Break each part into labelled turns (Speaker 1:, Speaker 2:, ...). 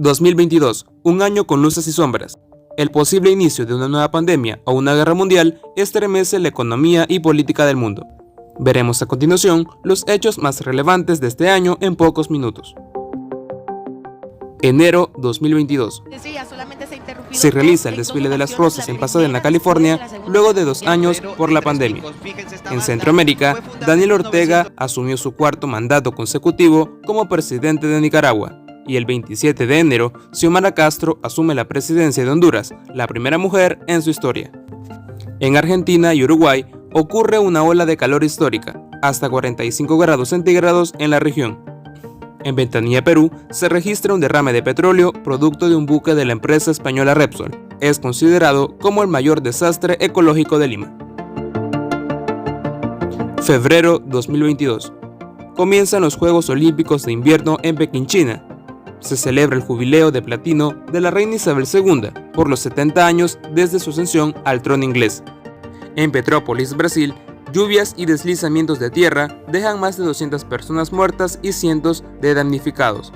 Speaker 1: 2022, un año con luces y sombras. El posible inicio de una nueva pandemia o una guerra mundial estremece la economía y política del mundo. Veremos a continuación los hechos más relevantes de este año en pocos minutos. Enero 2022. Se realiza el desfile de las rosas en Pasadena, California, luego de 2 años por la pandemia. En Centroamérica, Daniel Ortega asumió su cuarto mandato consecutivo como presidente de Nicaragua. Y el 27 de enero, Xiomara Castro asume la presidencia de Honduras, la primera mujer en su historia. En Argentina y Uruguay ocurre una ola de calor histórica, hasta 45 grados centígrados en la región. En Ventanilla, Perú, se registra un derrame de petróleo producto de un buque de la empresa española Repsol. Es considerado como el mayor desastre ecológico de Lima. Febrero 2022. Comienzan los Juegos Olímpicos de Invierno en Pekín, China. Se celebra el jubileo de platino de la reina Isabel II por los 70 años desde su ascensión al trono inglés. En Petrópolis, Brasil, lluvias y deslizamientos de tierra dejan más de 200 personas muertas y cientos de damnificados.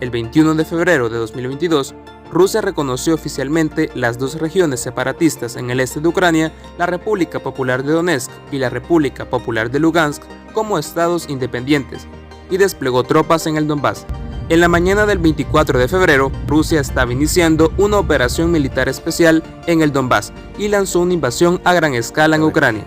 Speaker 1: El 21 de febrero de 2022, Rusia reconoció oficialmente las 2 regiones separatistas en el este de Ucrania, la República Popular de Donetsk y la República Popular de Lugansk, como estados independientes, y desplegó tropas en el Donbass. En la mañana del 24 de febrero, Rusia estaba iniciando una operación militar especial en el Donbass y lanzó una invasión a gran escala en Ucrania.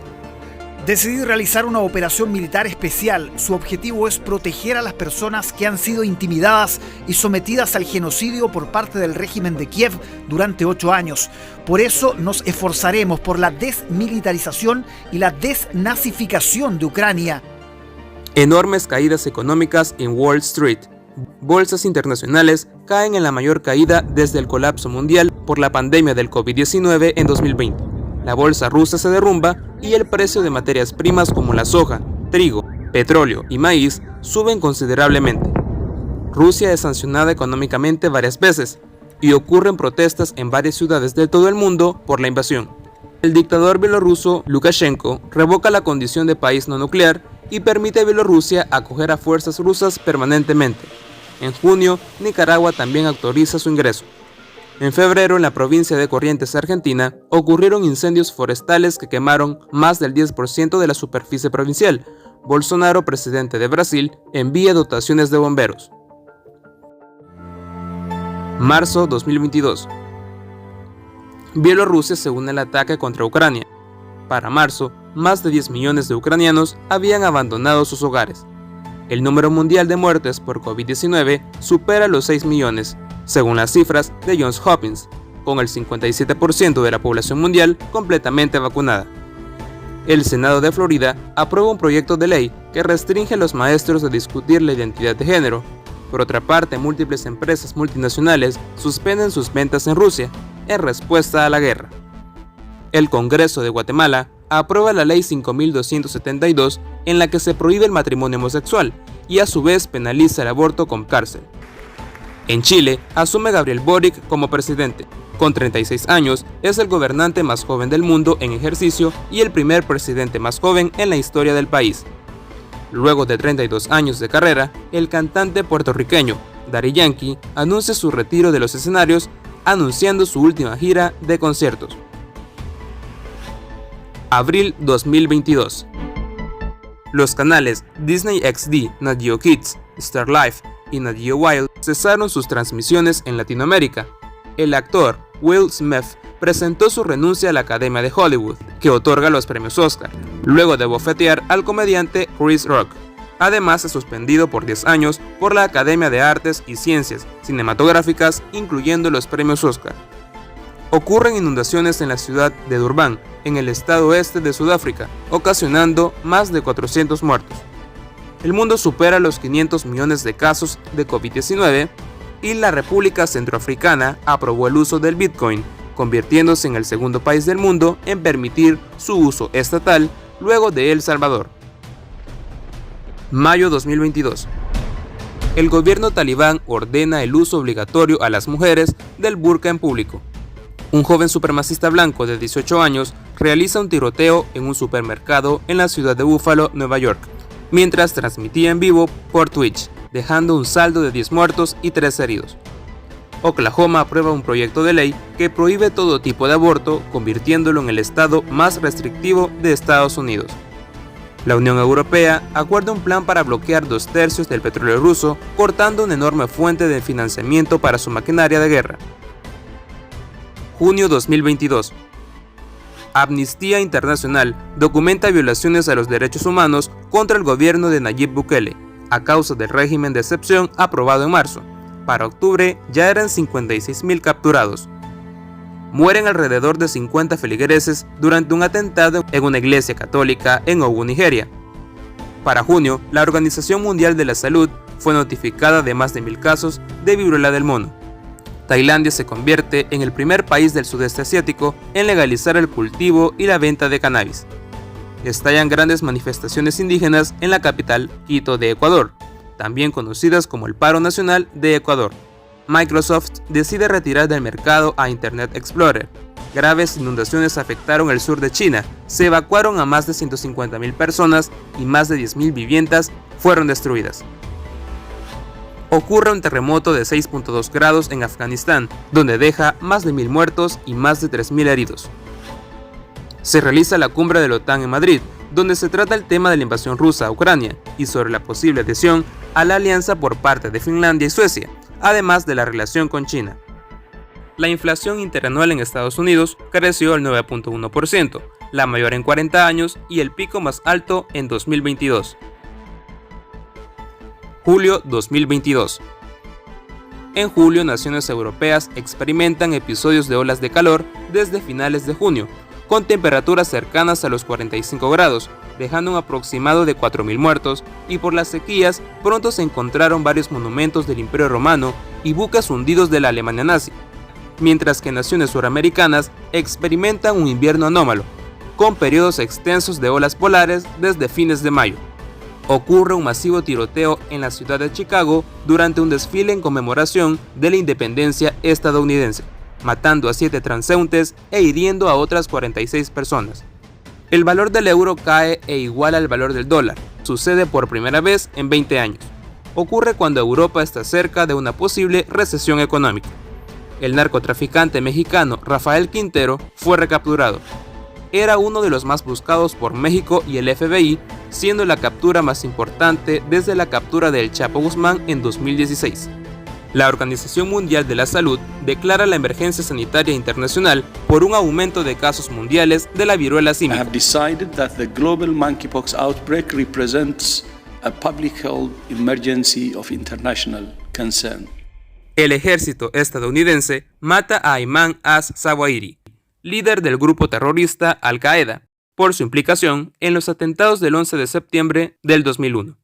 Speaker 2: Decidir realizar una operación militar especial. Su objetivo es proteger a las personas que han sido intimidadas y sometidas al genocidio por parte del régimen de Kiev durante 8 años. Por eso nos esforzaremos por la desmilitarización y la desnazificación de Ucrania.
Speaker 1: Enormes caídas económicas en Wall Street. Bolsas internacionales caen en la mayor caída desde el colapso mundial por la pandemia del COVID-19 en 2020. La bolsa rusa se derrumba y el precio de materias primas como la soja, trigo, petróleo y maíz suben considerablemente. Rusia es sancionada económicamente varias veces y ocurren protestas en varias ciudades de todo el mundo por la invasión. El dictador bielorruso Lukashenko revoca la condición de país no nuclear y permite a Bielorrusia acoger a fuerzas rusas permanentemente. En junio, Nicaragua también autoriza su ingreso. En febrero, en la provincia de Corrientes, Argentina, ocurrieron incendios forestales que quemaron más del 10% de la superficie provincial. Bolsonaro, presidente de Brasil, envía dotaciones de bomberos. Marzo 2022. Bielorrusia se une al ataque contra Ucrania. Para marzo, más de 10 millones de ucranianos habían abandonado sus hogares. El número mundial de muertes por COVID-19 supera los 6 millones, según las cifras de Johns Hopkins, con el 57% de la población mundial completamente vacunada. El Senado de Florida aprueba un proyecto de ley que restringe a los maestros de discutir la identidad de género. Por otra parte, múltiples empresas multinacionales suspenden sus ventas en Rusia en respuesta a la guerra. El Congreso de Guatemala aprueba la Ley 5272 en la que se prohíbe el matrimonio homosexual y a su vez penaliza el aborto con cárcel. En Chile, asume Gabriel Boric como presidente. Con 36 años, es el gobernante más joven del mundo en ejercicio y el primer presidente más joven en la historia del país. Luego de 32 años de carrera, el cantante puertorriqueño Daddy Yankee anuncia su retiro de los escenarios, anunciando su última gira de conciertos. Abril 2022. Los canales Disney XD, Nat Geo Kids, Star Life y Nat Geo Wild cesaron sus transmisiones en Latinoamérica. El actor Will Smith presentó su renuncia a la Academia de Hollywood, que otorga los premios Oscar, luego de bofetear al comediante Chris Rock. Además, es suspendido por 10 años por la Academia de Artes y Ciencias Cinematográficas, incluyendo los premios Oscar. Ocurren inundaciones en la ciudad de Durban, en el estado oeste de Sudáfrica, ocasionando más de 400 muertos. El mundo supera los 500 millones de casos de COVID-19 y la República Centroafricana aprobó el uso del Bitcoin, convirtiéndose en el segundo país del mundo en permitir su uso estatal luego de El Salvador. Mayo 2022. El gobierno talibán ordena el uso obligatorio a las mujeres del burka en público. Un joven supremacista blanco de 18 años realiza un tiroteo en un supermercado en la ciudad de Buffalo, Nueva York, mientras transmitía en vivo por Twitch, dejando un saldo de 10 muertos y 3 heridos. Oklahoma aprueba un proyecto de ley que prohíbe todo tipo de aborto, convirtiéndolo en el estado más restrictivo de Estados Unidos. La Unión Europea acuerda un plan para bloquear 2/3 del petróleo ruso, cortando una enorme fuente de financiamiento para su maquinaria de guerra. Junio 2022. Amnistía Internacional documenta violaciones a los derechos humanos contra el gobierno de Nayib Bukele, a causa del régimen de excepción aprobado en marzo. Para octubre ya eran 56.000 capturados. Mueren alrededor de 50 feligreses durante un atentado en una iglesia católica en Ogun, Nigeria. Para junio, la Organización Mundial de la Salud fue notificada de más de 1.000 casos de viruela del mono. Tailandia se convierte en el primer país del sudeste asiático en legalizar el cultivo y la venta de cannabis. Estallan grandes manifestaciones indígenas en la capital, Quito de Ecuador, también conocidas como el Paro Nacional de Ecuador. Microsoft decide retirar del mercado a Internet Explorer. Graves inundaciones afectaron el sur de China, se evacuaron a más de 150.000 personas y más de 10.000 viviendas fueron destruidas. Ocurre un terremoto de 6.2 grados en Afganistán, donde deja más de 1.000 muertos y más de 3.000 heridos. Se realiza la cumbre de la OTAN en Madrid, donde se trata el tema de la invasión rusa a Ucrania y sobre la posible adhesión a la alianza por parte de Finlandia y Suecia, además de la relación con China. La inflación interanual en Estados Unidos creció al 9.1%, la mayor en 40 años y el pico más alto en 2022. Julio 2022. En julio, naciones europeas experimentan episodios de olas de calor desde finales de junio, con temperaturas cercanas a los 45 grados, dejando un aproximado de 4.000 muertos, y por las sequías pronto se encontraron varios monumentos del Imperio Romano y buques hundidos de la Alemania nazi, mientras que naciones suramericanas experimentan un invierno anómalo, con periodos extensos de olas polares desde fines de mayo. Ocurre un masivo tiroteo en la ciudad de Chicago durante un desfile en conmemoración de la independencia estadounidense, matando a 7 transeúntes e hiriendo a otras 46 personas. El valor del euro cae e iguala al valor del dólar. Sucede por primera vez en 20 años. Ocurre cuando Europa está cerca de una posible recesión económica. El narcotraficante mexicano Rafael Quintero fue recapturado. Era uno de los más buscados por México y el FBI, siendo la captura más importante desde la captura del Chapo Guzmán en 2016. La Organización Mundial de la Salud declara la emergencia sanitaria internacional por un aumento de casos mundiales de la viruela símica.
Speaker 3: I have decided that the global monkeypox outbreak represents a public health emergency of international concern.
Speaker 1: El ejército estadounidense mata a Ayman az-Zawahiri, líder del grupo terrorista Al-Qaeda, por su implicación en los atentados del 11 de septiembre del 2001.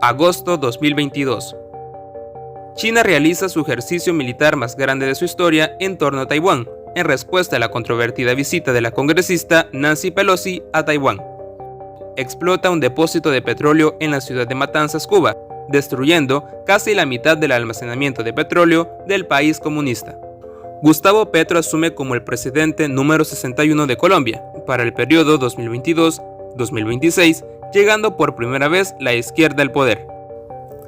Speaker 1: Agosto 2022. China realiza su ejercicio militar más grande de su historia en torno a Taiwán, en respuesta a la controvertida visita de la congresista Nancy Pelosi a Taiwán. Explota un depósito de petróleo en la ciudad de Matanzas, Cuba, destruyendo casi la mitad del almacenamiento de petróleo del país comunista. Gustavo Petro asume como el presidente número 61 de Colombia para el periodo 2022-2026, llegando por primera vez la izquierda al poder.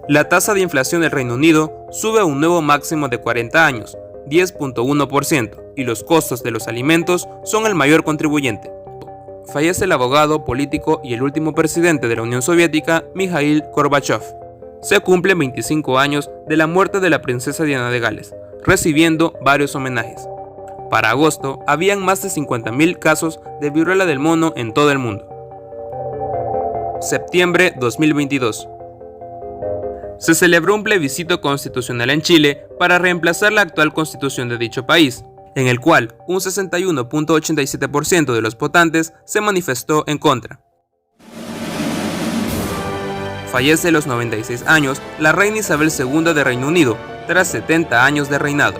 Speaker 1: La tasa de inflación del Reino Unido sube a un nuevo máximo de 40 años, 10.1%, y los costos de los alimentos son el mayor contribuyente. Fallece el abogado, político y el último presidente de la Unión Soviética, Mikhail Gorbachev. Se cumplen 25 años de la muerte de la princesa Diana de Gales, recibiendo varios homenajes. Para agosto, habían más de 50.000 casos de viruela del mono en todo el mundo. Septiembre 2022. Se celebró un plebiscito constitucional en Chile para reemplazar la actual constitución de dicho país, en el cual un 61.87% de los votantes se manifestó en contra. Fallece a los 96 años la reina Isabel II de Reino Unido, tras 70 años de reinado.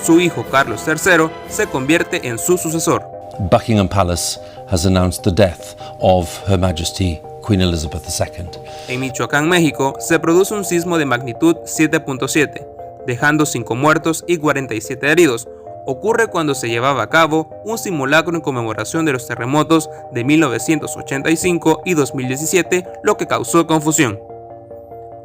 Speaker 1: Su hijo Carlos III se convierte en su sucesor.
Speaker 4: Buckingham Palace has announced the death of Her Majesty Queen Elizabeth II.
Speaker 1: En Michoacán, México, se produce un sismo de magnitud 7.7, dejando 5 muertos y 47 heridos. Ocurre cuando se llevaba a cabo un simulacro en conmemoración de los terremotos de 1985 y 2017, lo que causó confusión.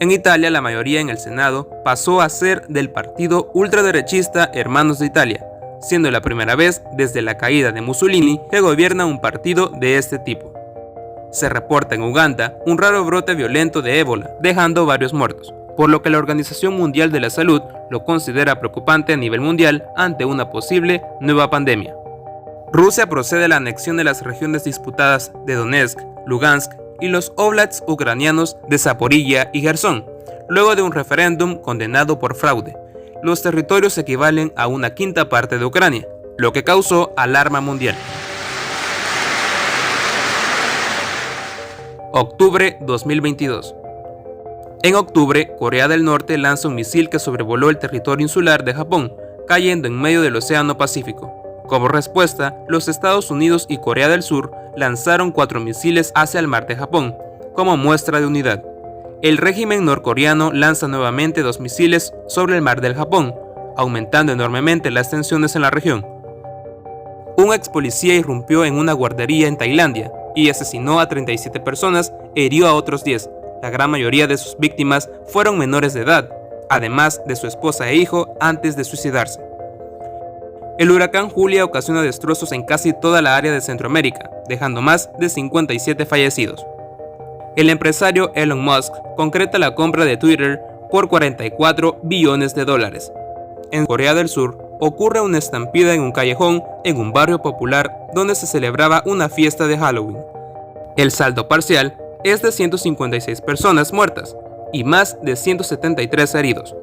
Speaker 1: En Italia, la mayoría en el Senado pasó a ser del partido ultraderechista Hermanos de Italia, siendo la primera vez desde la caída de Mussolini que gobierna un partido de este tipo. Se reporta en Uganda un raro brote violento de ébola, dejando varios muertos, por lo que la Organización Mundial de la Salud lo considera preocupante a nivel mundial ante una posible nueva pandemia. Rusia procede a la anexión de las regiones disputadas de Donetsk, Lugansk y los oblats ucranianos de Zaporilla y Jersón, luego de un referéndum condenado por fraude. Los territorios equivalen a una quinta parte de Ucrania, lo que causó alarma mundial. Octubre 2022. En octubre, Corea del Norte lanza un misil que sobrevoló el territorio insular de Japón, cayendo en medio del Océano Pacífico. Como respuesta, los Estados Unidos y Corea del Sur lanzaron 4 misiles hacia el mar de Japón, como muestra de unidad. El régimen norcoreano lanza nuevamente 2 misiles sobre el mar del Japón, aumentando enormemente las tensiones en la región. Un ex policía irrumpió en una guardería en Tailandia y asesinó a 37 personas e hirió a otros 10. La gran mayoría de sus víctimas fueron menores de edad, además de su esposa e hijo antes de suicidarse. El huracán Julia ocasiona destrozos en casi toda la área de Centroamérica, dejando más de 57 fallecidos. El empresario Elon Musk concreta la compra de Twitter por $44 billones. En Corea del Sur ocurre una estampida en un callejón en un barrio popular donde se celebraba una fiesta de Halloween. El saldo parcial es de 156 personas muertas y más de 173 heridos.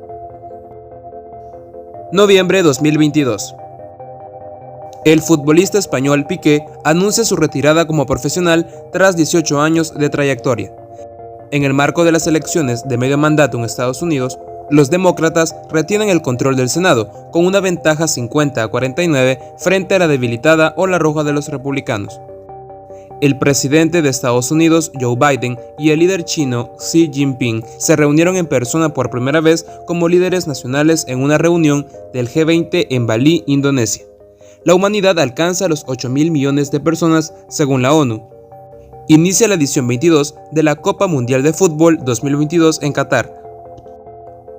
Speaker 1: Noviembre 2022. El futbolista español Piqué anuncia su retirada como profesional tras 18 años de trayectoria. En el marco de las elecciones de medio mandato en Estados Unidos, los demócratas retienen el control del Senado con una ventaja 50-49 frente a la debilitada ola roja de los republicanos. El presidente de Estados Unidos, Joe Biden, y el líder chino, Xi Jinping, se reunieron en persona por primera vez como líderes nacionales en una reunión del G20 en Bali, Indonesia. La humanidad alcanza los 8.000 millones de personas según la ONU. Inicia la edición 22 de la Copa Mundial de Fútbol 2022 en Qatar.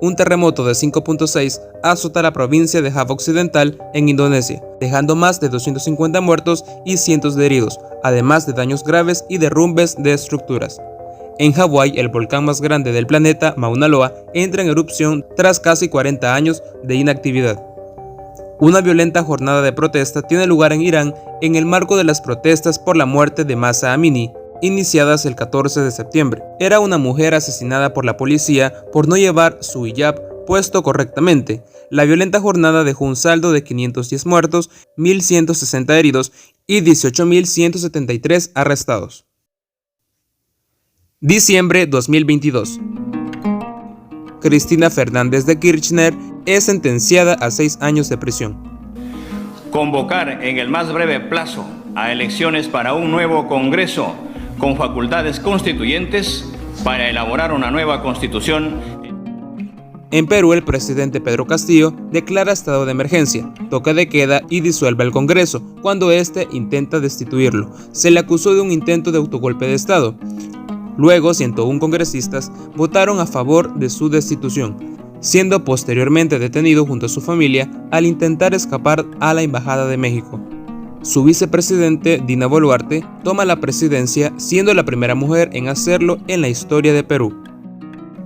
Speaker 1: Un terremoto de 5.6 azota la provincia de Java Occidental en Indonesia, dejando más de 250 muertos y cientos de heridos, además de daños graves y derrumbes de estructuras. En Hawái, el volcán más grande del planeta, Mauna Loa, entra en erupción tras casi 40 años de inactividad. Una violenta jornada de protesta tiene lugar en Irán en el marco de las protestas por la muerte de Mahsa Amini, iniciadas el 14 de septiembre. Era una mujer asesinada por la policía por no llevar su hijab puesto correctamente. La violenta jornada dejó un saldo de 510 muertos, 1.160 heridos y 18.173 arrestados. Diciembre 2022. Cristina Fernández de Kirchner es sentenciada a 6 años de prisión.
Speaker 5: Convocar en el más breve plazo a elecciones para un nuevo Congreso con facultades constituyentes para elaborar una nueva constitución.
Speaker 1: En Perú, el presidente Pedro Castillo declara estado de emergencia, toque de queda y disuelve el Congreso cuando éste intenta destituirlo. Se le acusó de un intento de autogolpe de Estado. Luego, 101 congresistas votaron a favor de su destitución, siendo posteriormente detenido junto a su familia al intentar escapar a la Embajada de México. Su vicepresidente, Dina Boluarte, toma la presidencia, siendo la primera mujer en hacerlo en la historia de Perú.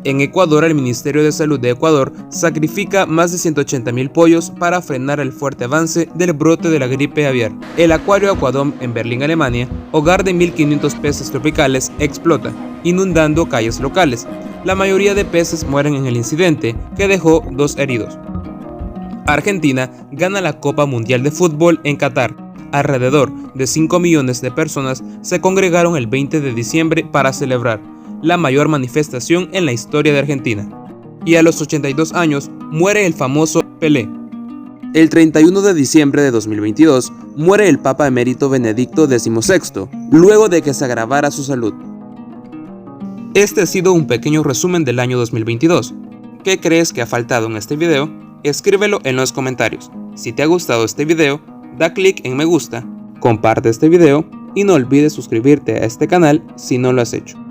Speaker 1: En Ecuador, el Ministerio de Salud de Ecuador sacrifica más de 180.000 pollos para frenar el fuerte avance del brote de la gripe aviar. El acuario Aquadome en Berlín, Alemania, hogar de 1.500 peces tropicales, explota, inundando calles locales. La mayoría de peces mueren en el incidente, que dejó 2 heridos. Argentina gana la Copa Mundial de Fútbol en Qatar. Alrededor de 5 millones de personas se congregaron el 20 de diciembre para celebrar la mayor manifestación en la historia de Argentina. Y a los 82 años muere el famoso Pelé. El 31 de diciembre de 2022 muere el Papa emérito Benedicto XVI, luego de que se agravara su salud. Este ha sido un pequeño resumen del año 2022. ¿Qué crees que ha faltado en este video? Escríbelo en los comentarios. Si te ha gustado este video, da clic en me gusta, comparte este video y no olvides suscribirte a este canal si no lo has hecho.